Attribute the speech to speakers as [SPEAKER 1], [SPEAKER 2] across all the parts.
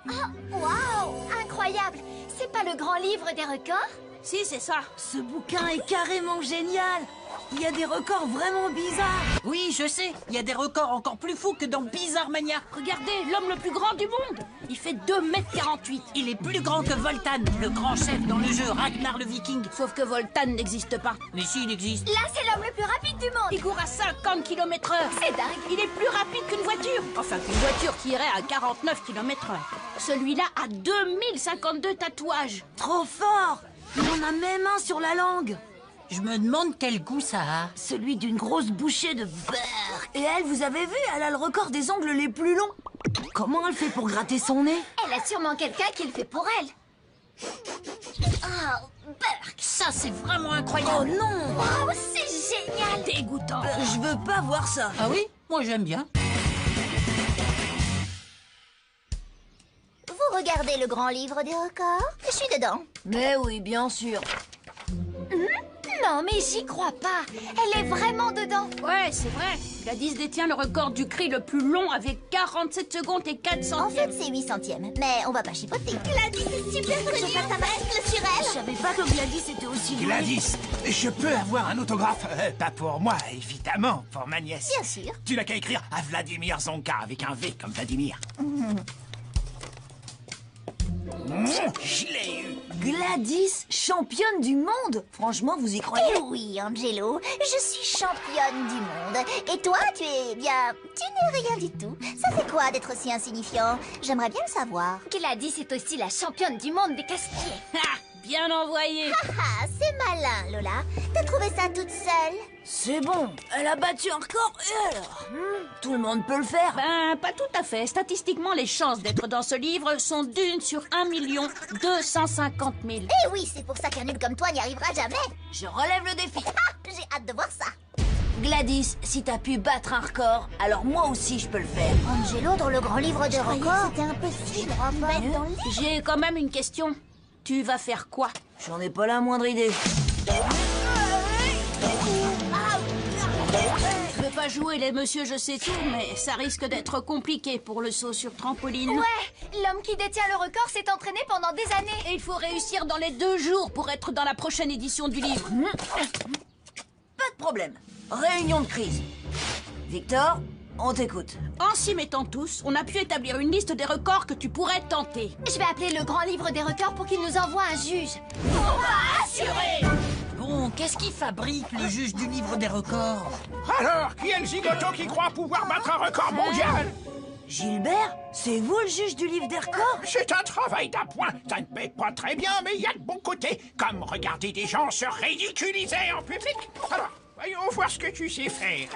[SPEAKER 1] Oh, waouh! Incroyable! C'est pas le grand livre des records?
[SPEAKER 2] Si, c'est ça.
[SPEAKER 3] Ce bouquin est carrément génial. Il y a des records vraiment bizarres.
[SPEAKER 4] Oui, je sais. Il y a des records encore plus fous que dans Bizarre Mania.
[SPEAKER 2] Regardez, l'homme le plus grand du monde. Il fait 2,48 m.
[SPEAKER 4] Il est plus grand que Voltan, le grand chef dans le jeu Ragnar le Viking.
[SPEAKER 2] Sauf que Voltan n'existe pas.
[SPEAKER 4] Mais si, il existe.
[SPEAKER 1] Là, c'est l'homme le plus rapide du monde!
[SPEAKER 2] Il court à 50 km/h.
[SPEAKER 1] C'est dingue!
[SPEAKER 2] Il est plus rapide qu'une voiture. Enfin, qu'une voiture qui irait à 49 km/h. Celui-là a 2052 tatouages.
[SPEAKER 3] Trop fort. Il en a même un sur la langue.
[SPEAKER 4] Je me demande quel goût ça a.
[SPEAKER 3] Celui d'une grosse bouchée de beurre. Et elle, vous avez vu, elle a le record des ongles les plus longs. Comment elle fait pour gratter son nez?
[SPEAKER 1] Elle a sûrement quelqu'un qui le fait pour elle. Oh, Burk!
[SPEAKER 4] Ça, c'est vraiment incroyable.
[SPEAKER 3] Oh non.
[SPEAKER 1] Oh, c'est génial!
[SPEAKER 2] Dégoûtant.
[SPEAKER 3] Je veux pas voir ça.
[SPEAKER 4] Ah oui? Moi, j'aime bien.
[SPEAKER 1] Vous regardez le grand livre des records? Je suis dedans.
[SPEAKER 3] Mais oui, bien sûr.
[SPEAKER 1] Non, mais j'y crois pas. Elle est vraiment dedans.
[SPEAKER 2] Ouais, c'est vrai. Gladys détient le record du cri le plus long avec 47 secondes et 4
[SPEAKER 1] En
[SPEAKER 2] centièmes.
[SPEAKER 1] fait, c'est 8 centièmes. Mais on va pas chipoter. Gladys est super connue. Je passe à masque sur
[SPEAKER 3] Je
[SPEAKER 1] elle.
[SPEAKER 3] savais pas que Gladys était aussi douée.
[SPEAKER 5] Gladys, je peux avoir un autographe? Pas pour moi, évidemment, pour ma nièce.
[SPEAKER 1] Bien sûr.
[SPEAKER 5] Tu n'as qu'à écrire à Vladimir Zonka avec un V comme Vladimir. Je l'ai eu.
[SPEAKER 3] Gladys, championne du monde. Franchement, vous y croyez?
[SPEAKER 1] Eh oui, Angelo, je suis championne du monde. Et toi, tu es bien... Tu n'es rien du tout. Ça fait quoi d'être aussi insignifiant? J'aimerais bien le savoir. Gladys est aussi la championne du monde des casse-pieds.
[SPEAKER 2] Ah, bien envoyé.
[SPEAKER 1] Ah, c'est malin, Lola. T'as trouvé ça toute seule?
[SPEAKER 3] C'est bon, elle a battu un record. Et alors tout le monde peut le faire.
[SPEAKER 2] Ben, pas tout à fait. Statistiquement, les chances d'être dans ce livre sont d'1 sur 1 250 000.
[SPEAKER 1] Eh oui, c'est pour ça qu'un nul comme toi n'y arrivera jamais.
[SPEAKER 3] Je relève le défi.
[SPEAKER 1] Ah, j'ai hâte de voir ça.
[SPEAKER 3] Gladys, si t'as pu battre un record, alors moi aussi je peux le faire.
[SPEAKER 1] Angelo, dans le grand livre des records, c'était impossible. Mettre dans le livre.
[SPEAKER 2] J'ai quand même une question. Tu vas faire quoi?
[SPEAKER 3] J'en ai pas la moindre idée.
[SPEAKER 2] Je veux pas jouer les monsieur je sais tout, mais ça risque d'être compliqué pour le saut sur trampoline.
[SPEAKER 1] Ouais, l'homme qui détient le record s'est entraîné pendant des années.
[SPEAKER 2] Et il faut réussir dans les 2 jours pour être dans la prochaine édition du livre.
[SPEAKER 3] Pas de problème. Réunion de crise. Victor, on t'écoute.
[SPEAKER 2] En s'y mettant tous, on a pu établir une liste des records que tu pourrais tenter.
[SPEAKER 1] Je vais appeler le grand livre des records pour qu'il nous envoie un juge.
[SPEAKER 4] Bon, qu'est-ce qu'il fabrique, le juge du livre des records?
[SPEAKER 5] Alors, qui est le zigoto qui croit pouvoir battre un record mondial?
[SPEAKER 3] Gilbert, c'est vous le juge du livre des records?
[SPEAKER 5] C'est un travail d'appoint. Ça ne paie pas très bien, mais il y a de bons côtés. Comme regarder des gens se ridiculiser en public. Alors, voyons voir ce que tu sais faire.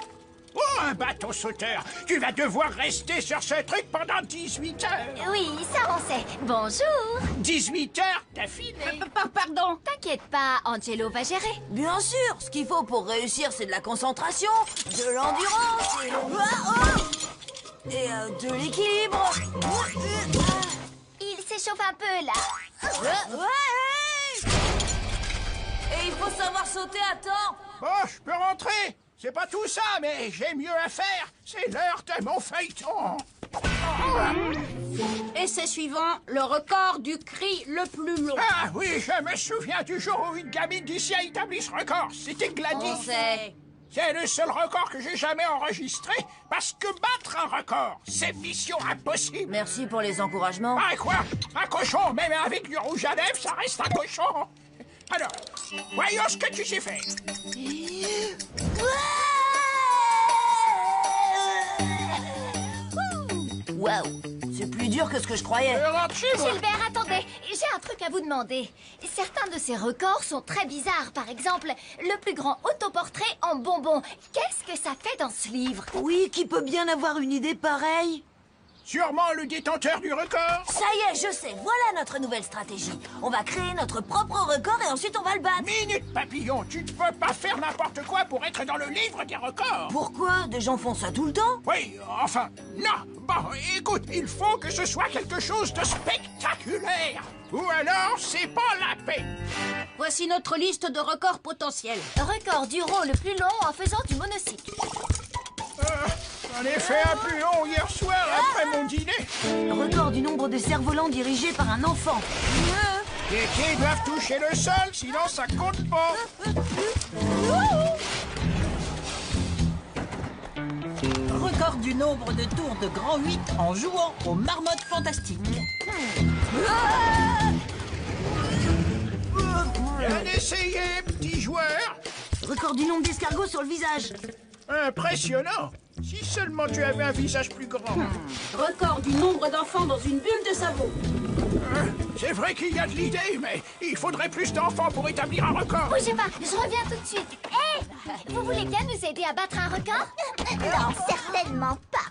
[SPEAKER 5] Oh, un bateau sauteur. Tu vas devoir rester sur ce truc pendant 18 heures.
[SPEAKER 1] Oui, ça on sait. Bonjour.
[SPEAKER 5] 18 heures d'affilée.
[SPEAKER 2] Pardon.
[SPEAKER 1] T'inquiète pas, Angelo va gérer.
[SPEAKER 3] Bien sûr, ce qu'il faut pour réussir, c'est de la concentration, de l'endurance et de l'équilibre.
[SPEAKER 1] Il s'échauffe un peu là.
[SPEAKER 3] Ouais. Et il faut savoir sauter à temps.
[SPEAKER 5] Bon, je peux rentrer. C'est pas tout ça, mais j'ai mieux à faire. C'est l'heure de mon feuilleton.
[SPEAKER 2] Essai suivant, le record du cri le plus long.
[SPEAKER 5] Ah oui, je me souviens du jour où une gamine d'ici a établi ce record. C'était Gladys.
[SPEAKER 2] On sait.
[SPEAKER 5] C'est le seul record que j'ai jamais enregistré, parce que battre un record, c'est mission impossible.
[SPEAKER 3] Merci pour les encouragements.
[SPEAKER 5] Ah quoi? Un cochon, même avec du rouge à lèvres, ça reste un cochon. Alors, voyons ce que tu sais faire.
[SPEAKER 3] Waouh, c'est plus dur que ce que je croyais.
[SPEAKER 1] Gilbert, attendez, j'ai un truc à vous demander. Certains de ces records sont très bizarres. Par exemple, le plus grand autoportrait en bonbons. Qu'est-ce que ça fait dans ce livre?
[SPEAKER 3] Oui, qui peut bien avoir une idée pareille?
[SPEAKER 5] Sûrement le détenteur du record.
[SPEAKER 3] Ça y est, je sais, voilà notre nouvelle stratégie. On va créer notre propre record et ensuite on va le battre.
[SPEAKER 5] Minute papillon, tu ne peux pas faire n'importe quoi pour être dans le livre des records.
[SPEAKER 3] Pourquoi? Des gens font ça tout le temps?
[SPEAKER 5] Oui, enfin, non. Bon, écoute, il faut que ce soit quelque chose de spectaculaire. Ou alors, c'est pas la paix.
[SPEAKER 2] Voici notre liste de records potentiels.
[SPEAKER 1] Record du rôle le plus long en faisant du monocycle.
[SPEAKER 5] J'en ai fait un plus long hier soir après mon dîner.
[SPEAKER 3] Record du nombre de cerfs-volants dirigés par un enfant.
[SPEAKER 5] Les pieds doivent toucher le sol, sinon ça compte pas.
[SPEAKER 4] Record du nombre de tours de grand 8 en jouant aux marmottes fantastiques.
[SPEAKER 5] Bien essayé, petit joueur.
[SPEAKER 3] Record du nombre d'escargots sur le visage.
[SPEAKER 5] Impressionnant. Si seulement tu avais un visage plus grand.
[SPEAKER 2] Record du nombre d'enfants dans une bulle de savon.
[SPEAKER 5] C'est vrai qu'il y a de l'idée, mais il faudrait plus d'enfants pour établir un record.
[SPEAKER 1] Bougez pas, je reviens tout de suite. Hé, vous voulez bien nous aider à battre un record? Non, certainement pas.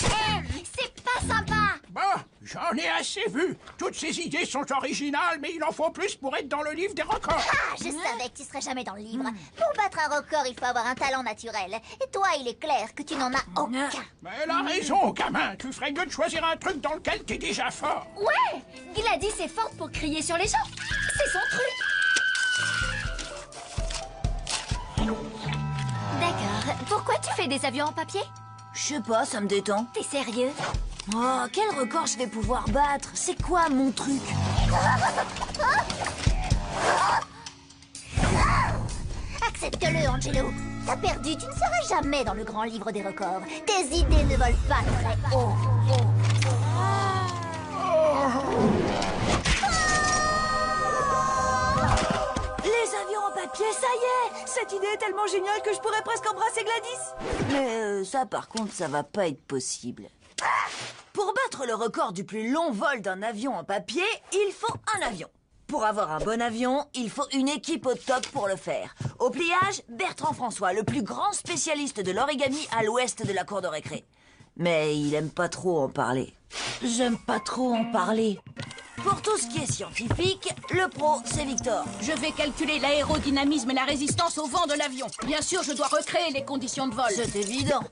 [SPEAKER 1] Hé, c'est pas sympa.
[SPEAKER 5] Bah, j'en ai assez vu. Toutes ces idées sont originales, mais il en faut plus pour être dans le livre des records.
[SPEAKER 1] Ah, je savais que tu serais jamais dans le livre. Pour battre un record, il faut avoir un talent naturel. Et toi, il est clair que tu n'en as aucun.
[SPEAKER 5] Mais elle a raison, gamin. Tu ferais mieux de choisir un truc dans lequel t'es déjà fort.
[SPEAKER 1] Ouais, Gladys est forte pour crier sur les gens. C'est son truc. D'accord. Pourquoi tu fais des avions en papier?
[SPEAKER 3] Je sais pas, ça me détend.
[SPEAKER 1] T'es sérieux?
[SPEAKER 3] Oh, quel record je vais pouvoir battre? C'est quoi mon truc?
[SPEAKER 1] Accepte-le, Angelo. T'as perdu, tu ne seras jamais dans le grand livre des records. Tes idées ne volent pas très haut.
[SPEAKER 3] Les avions en papier, ça y est! Cette idée est tellement géniale que je pourrais presque embrasser Gladys. Mais ça, par contre, ça va pas être possible. Pour battre le record du plus long vol d'un avion en papier, il faut un avion. Pour avoir un bon avion, il faut une équipe au top pour le faire. Au pliage, Bertrand François, le plus grand spécialiste de l'origami à l'ouest de la cour de récré. Mais il aime pas trop en parler. J'aime pas trop en parler. Pour tout ce qui est scientifique, le pro, c'est Victor.
[SPEAKER 2] Je vais calculer l'aérodynamisme et la résistance au vent de l'avion. Bien sûr, je dois recréer les conditions de vol.
[SPEAKER 3] C'est évident.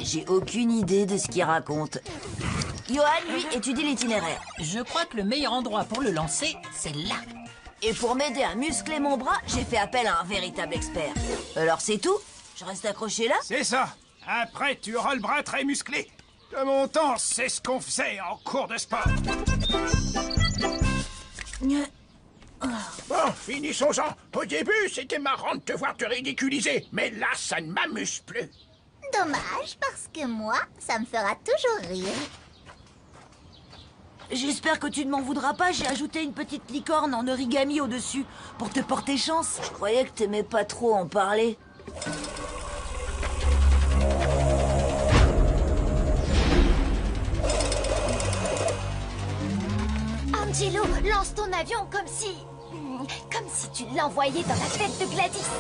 [SPEAKER 3] J'ai aucune idée de ce qu'il raconte. Johan, lui, étudie l'itinéraire.
[SPEAKER 4] Je crois que le meilleur endroit pour le lancer, c'est là.
[SPEAKER 3] Et pour m'aider à muscler mon bras, j'ai fait appel à un véritable expert. Alors c'est tout? Je reste accroché là?
[SPEAKER 5] C'est ça. Après, tu auras le bras très musclé. De mon temps, c'est ce qu'on faisait en cours de sport. Bon, finissons-en. Au début, c'était marrant de te voir te ridiculiser. Mais là, ça ne m'amuse plus.
[SPEAKER 1] Dommage, parce que moi, ça me fera toujours rire.
[SPEAKER 3] J'espère que tu ne m'en voudras pas, j'ai ajouté une petite licorne en origami au-dessus pour te porter chance. Je croyais que t'aimais pas trop en parler.
[SPEAKER 1] Angelo, lance ton avion comme si tu l'envoyais dans la tête de Gladys.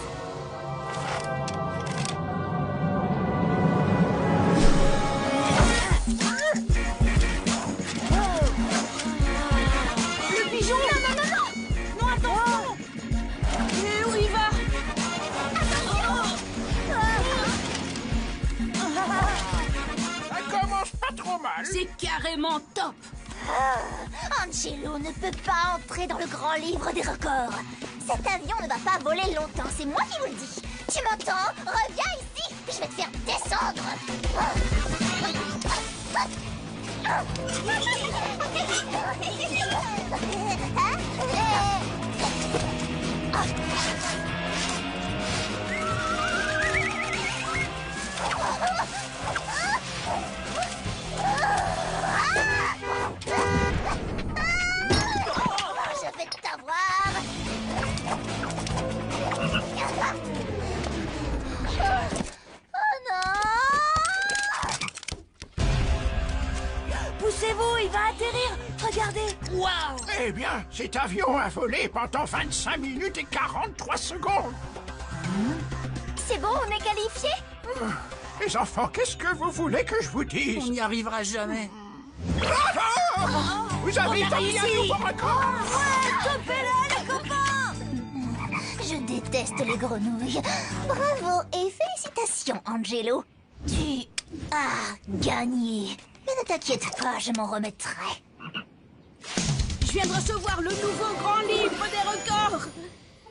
[SPEAKER 2] Le pigeon! Non, attention! Et où il va?
[SPEAKER 5] Ça commence pas trop mal.
[SPEAKER 2] C'est carrément top!
[SPEAKER 1] Angelo ne peut pas entrer dans le grand livre des records. Cet avion ne va pas voler longtemps, c'est moi qui vous le dis. Tu m'entends? Reviens ici, je vais te faire descendre. Je vais t'avoir. Oh non!
[SPEAKER 3] Poussez-vous, il va atterrir. Regardez.
[SPEAKER 4] Waouh!
[SPEAKER 5] Eh bien, cet avion a volé pendant 25 minutes et 43 secondes.
[SPEAKER 1] C'est bon, on est qualifié?
[SPEAKER 5] Les enfants, qu'est-ce que vous voulez que je vous
[SPEAKER 4] On
[SPEAKER 5] dise?
[SPEAKER 4] n'y arrivera jamais.
[SPEAKER 5] Bravo! Vous avez établi un nouveau record!
[SPEAKER 3] Topez-le, les copains!
[SPEAKER 1] Je déteste les grenouilles. Bravo et félicitations, Angelo. Tu as gagné. Mais ne t'inquiète pas, je m'en remettrai.
[SPEAKER 2] Je viens de recevoir le nouveau grand livre des records!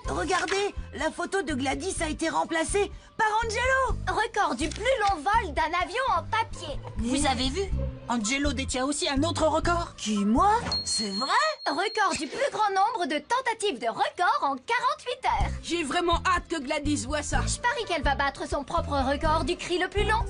[SPEAKER 3] Regardez, la photo de Gladys a été remplacée par Angelo.
[SPEAKER 1] Record du plus long vol d'un avion en papier.
[SPEAKER 2] Vous avez vu?
[SPEAKER 4] Angelo détient aussi un autre record.
[SPEAKER 3] Qui, moi? C'est vrai?
[SPEAKER 1] Record du plus grand nombre de tentatives de record en 48 heures.
[SPEAKER 2] J'ai vraiment hâte que Gladys voit ça.
[SPEAKER 1] Je parie qu'elle va battre son propre record du cri le plus long.